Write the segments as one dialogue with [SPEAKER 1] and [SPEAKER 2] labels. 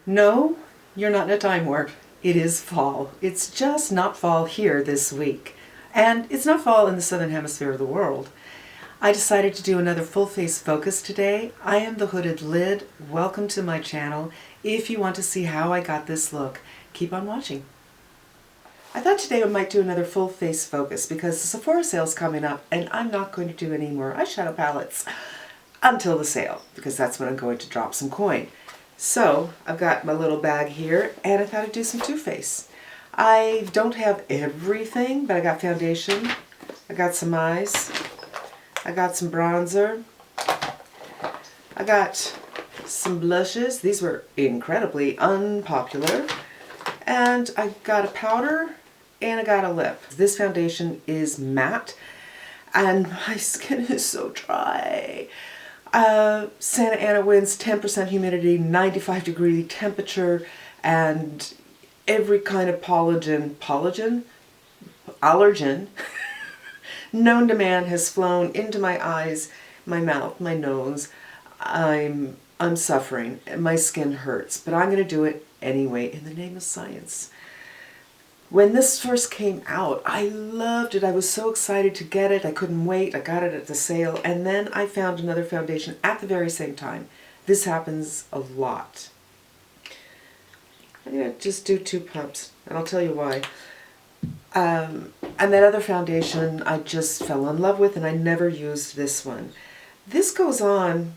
[SPEAKER 1] No, you're not in a time warp. It is fall. It's just not fall here this week. And it's not fall in the southern hemisphere of the world. I decided to do another full face focus today. I am the Hooded Lid. Welcome to my channel. If you want to see how I got this look, keep on watching. I thought today I might do another full face focus because the Sephora sale's coming up and I'm not going to do any more eyeshadow palettes until the sale because that's when I'm going to drop some coin. So I've got my little bag here and I thought I'd do some Too Faced. I don't have everything, but I got foundation, I got some eyes, I got some bronzer, I got some blushes. These were incredibly unpopular. And I got a powder and I got a lip. This foundation is matte and my skin is so dry. Santa Ana winds, 10% humidity, 95-degree temperature, and every kind of allergen known to man has flown into my eyes, my mouth, my nose. I'm suffering. My skin hurts, but I'm going to do it anyway in the name of science. When this first came out, I loved it. I was so excited to get it. I couldn't wait. I got it at the sale. And then I found another foundation at the very same time. This happens a lot. I'm going to just do 2 pumps, and I'll tell you why. And that other foundation I just fell in love with, and I never used this one. This goes on.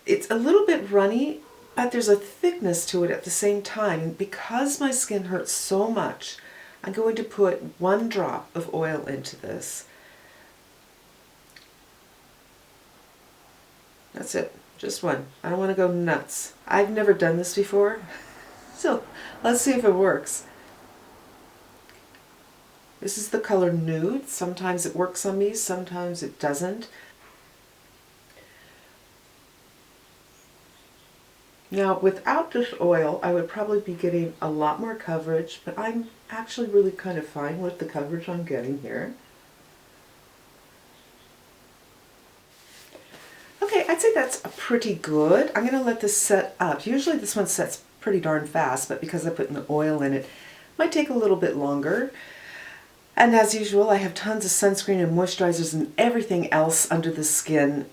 [SPEAKER 1] It's a little bit runny, but there's a thickness to it at the same time. Because my skin hurts so much, I'm going to put 1 drop of oil into this. That's it, just 1. I don't want to go nuts. I've never done this before, so let's see if it works. This is the color Nude. Sometimes it works on me, sometimes it doesn't. Now, without this oil, I would probably be getting a lot more coverage, but I'm actually really kind of fine with the coverage I'm getting here. Okay, I'd say that's pretty good. I'm going to let this set up. Usually this one sets pretty darn fast, but because I put the oil in it, it might take a little bit longer. And as usual, I have tons of sunscreen and moisturizers and everything else under the skin,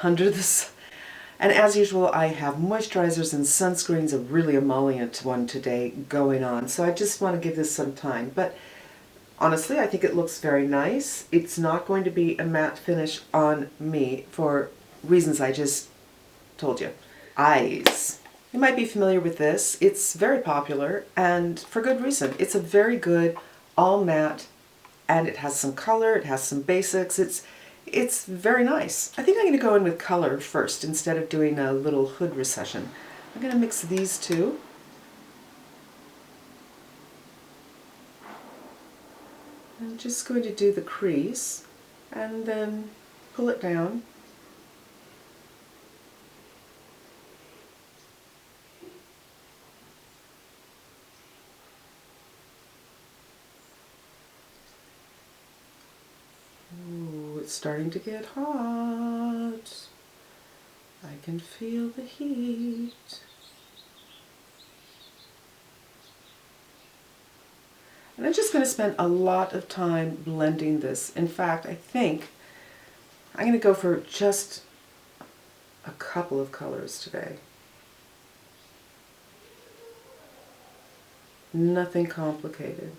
[SPEAKER 1] And as usual, I have moisturizers and sunscreens, a really emollient one today going on. So I just want to give this some time. But honestly, I think it looks very nice. It's not going to be a matte finish on me for reasons I just told you. Eyes. You might be familiar with this. It's very popular and for good reason. It's a very good all matte and it has some color, it has some basics. It's very nice. I think I'm going to go in with color first instead of doing a little hood recession. I'm going to mix these 2. I'm just going to do the crease and then pull it down. Ooh, it's starting to get hot. I can feel the heat. And I'm just going to spend a lot of time blending this. In fact, I think I'm going to go for just a couple of colors today. Nothing complicated.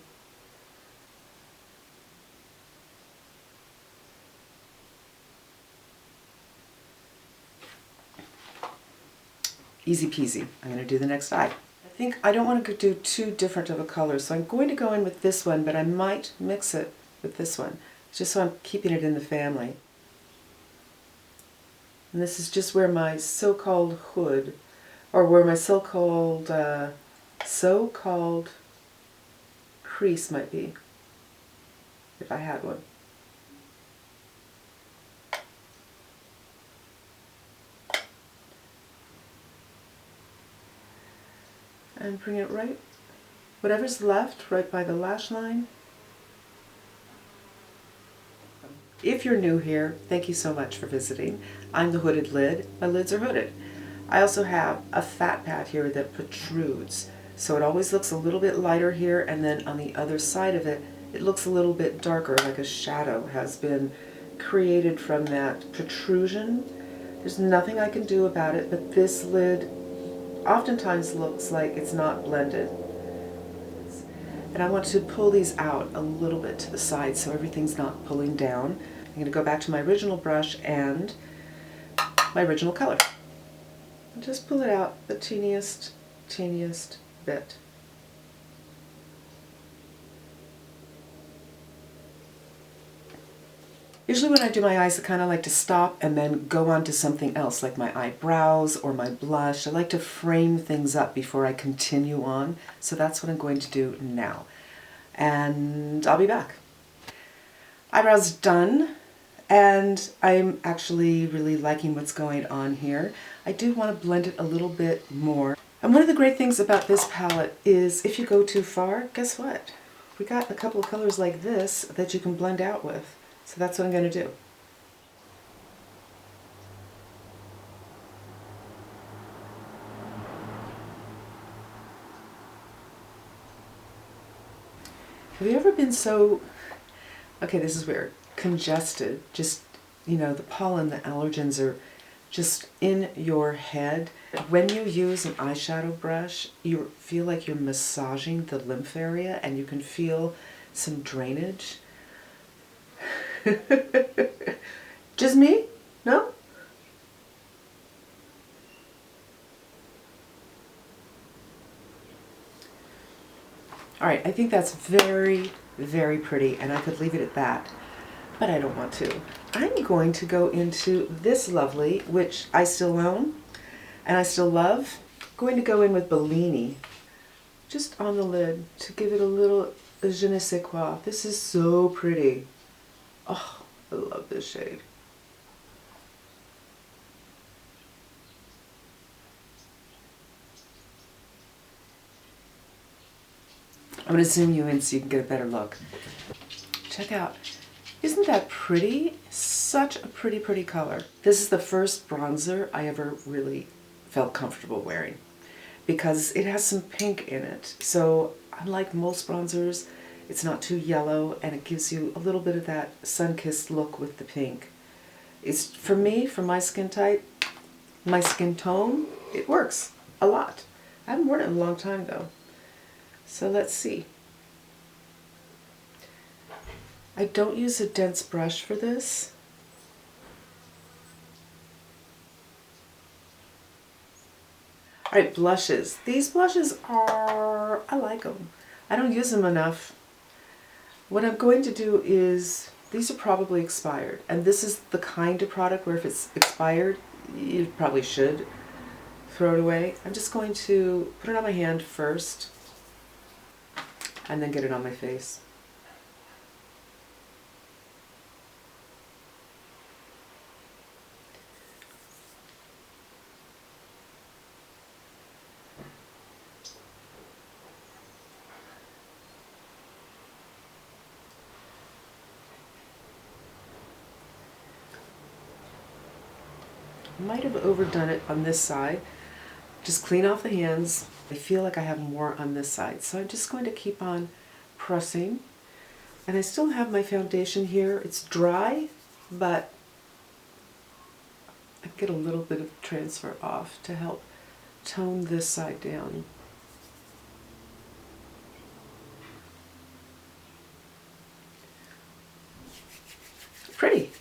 [SPEAKER 1] Easy peasy. I'm going to do the next eye. I think I don't want to do too different of a color, so I'm going to go in with this one, but I might mix it with this one, just so I'm keeping it in the family. And this is just where my so-called hood, or where my so-called crease might be, if I had one. And bring it right, whatever's left, right by the lash line. If you're new here, thank you so much for visiting. I'm the Hooded Lid. My lids are hooded. I also have a fat pad here that protrudes, so it always looks a little bit lighter here, and then on the other side of it, it looks a little bit darker, like a shadow has been created from that protrusion. There's nothing I can do about it, but this lid oftentimes looks like it's not blended. And I want to pull these out a little bit to the side so everything's not pulling down. I'm going to go back to my original brush and my original color. And just pull it out the teeniest bit. Usually when I do my eyes, I kind of like to stop and then go on to something else, like my eyebrows or my blush. I like to frame things up before I continue on, so that's what I'm going to do now. And I'll be back. Eyebrows done, and I'm actually really liking what's going on here. I do want to blend it a little bit more. And one of the great things about this palette is if you go too far, guess what? We got a couple of colors like this that you can blend out with. So that's what I'm going to do. Have you ever been so, okay, this is weird, congested, just, you know, the pollen, the allergens are just in your head. When you use an eyeshadow brush, you feel like you're massaging the lymph area and you can feel some drainage. Just me? No? All right, I think that's very, very pretty, and I could leave it at that, but I don't want to. I'm going to go into this lovely, which I still own and I still love. I'm going to go in with Bellini, just on the lid, to give it a little je ne sais quoi. This is so pretty. Oh, I love this shade. I'm going to zoom you in so you can get a better look. Check out. Isn't that pretty? Such a pretty, pretty color. This is the first bronzer I ever really felt comfortable wearing because it has some pink in it. So unlike most bronzers, it's not too yellow and it gives you a little bit of that sun-kissed look with the pink. It's, for me, for my skin type, my skin tone, it works a lot. I haven't worn it in a long time though. So let's see. I don't use a dense brush for this. All right, blushes. These blushes are, I like them. I don't use them enough. What I'm going to do is, these are probably expired, and this is the kind of product where if it's expired, you probably should throw it away. I'm just going to put it on my hand first, and then get it on my face. Might have overdone it on this side. Just clean off the hands. I feel like I have more on this side, so I'm just going to keep on pressing. And I still have my foundation here. It's dry, but I get a little bit of transfer off to help tone this side down. Pretty.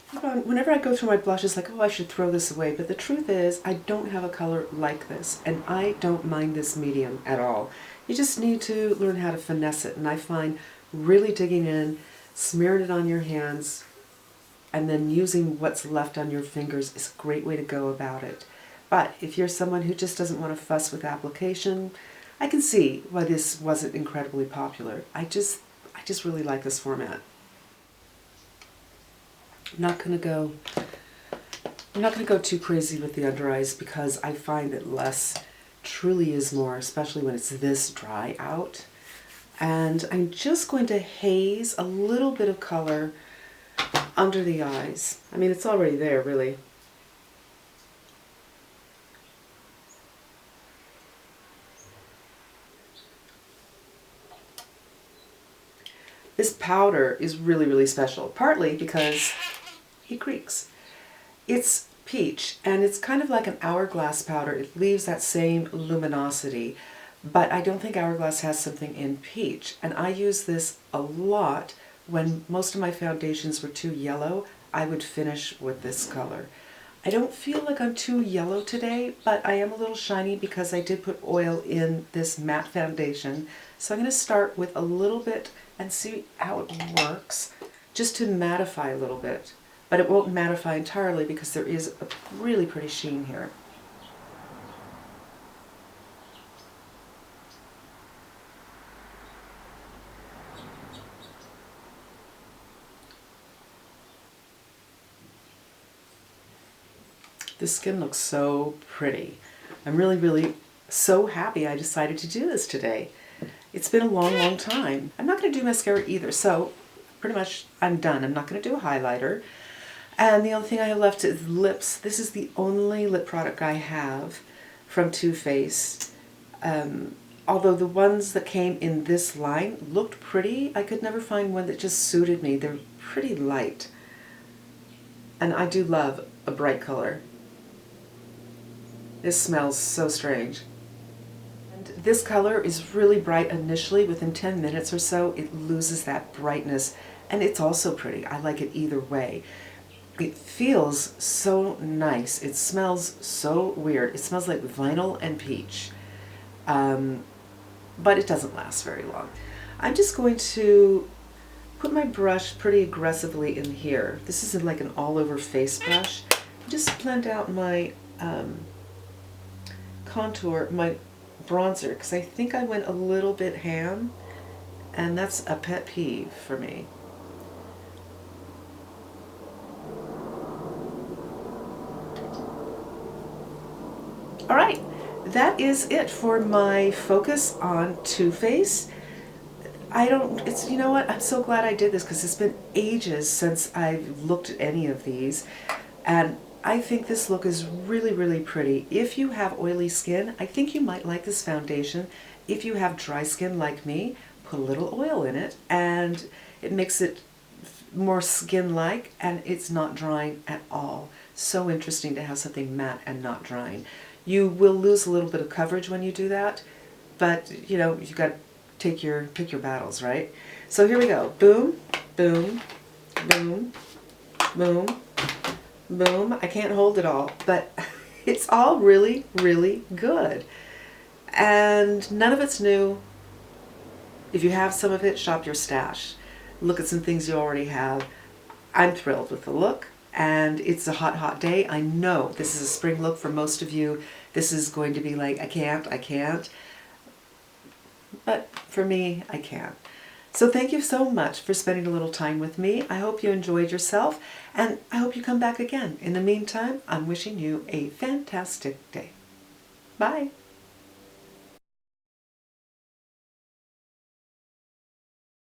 [SPEAKER 1] Whenever I go through my blushes, like, oh, I should throw this away. But the truth is, I don't have a color like this, and I don't mind this medium at all. You just need to learn how to finesse it, and I find really digging in, smearing it on your hands, and then using what's left on your fingers is a great way to go about it. But if you're someone who just doesn't want to fuss with application, I can see why this wasn't incredibly popular. I just really like this format. I'm not going to go too crazy with the under eyes because I find that less truly is more, especially when it's this dry out. And I'm just going to haze a little bit of color under the eyes. I mean, it's already there, really. This powder is really, really special, partly because he creaks. It's peach, and it's kind of like an Hourglass powder. It leaves that same luminosity, but I don't think Hourglass has something in peach. And I use this a lot when most of my foundations were too yellow. I would finish with this color. I don't feel like I'm too yellow today, but I am a little shiny because I did put oil in this matte foundation. So I'm going to start with a little bit and see how it works, just to mattify a little bit. But it won't mattify entirely because there is a really pretty sheen here. This skin looks so pretty. I'm really, really so happy I decided to do this today. It's been a long, long time. I'm not going to do mascara either, so pretty much I'm done. I'm not going to do a highlighter. And the only thing I have left is lips. This is the only lip product I have from Too Faced. Although the ones that came in this line looked pretty, I could never find one that just suited me. They're pretty light. And I do love a bright color. This smells so strange. And this color is really bright initially. Within 10 minutes or so, it loses that brightness. And it's also pretty. I like it either way. It feels so nice. It smells so weird. It smells like vinyl and peach. But it doesn't last very long. I'm just going to put my brush pretty aggressively in here. This is like an all-over face brush. Just blend out my contour, my bronzer, because I think I went a little bit ham, and that's a pet peeve for me. All right, that is it for my focus on Too Faced. You know what, I'm so glad I did this because it's been ages since I've looked at any of these, and I think this look is really, really pretty. If you have oily skin, I think you might like this foundation. If you have dry skin like me, put a little oil in it, and it makes it more skin-like, and it's not drying at all. So interesting to have something matte and not drying. You will lose a little bit of coverage when you do that, but you know, you got to pick your battles, right? So here we go. Boom, boom, boom, boom, boom. I can't hold it all, but it's all really, really good. And none of it's new. If you have some of it, shop your stash. Look at some things you already have. I'm thrilled with the look, and it's a hot, hot day. I know this is a spring look for most of you. This is going to be like, I can't. But for me, I can. So thank you so much for spending a little time with me. I hope you enjoyed yourself, and I hope you come back again. In the meantime, I'm wishing you a fantastic day. Bye.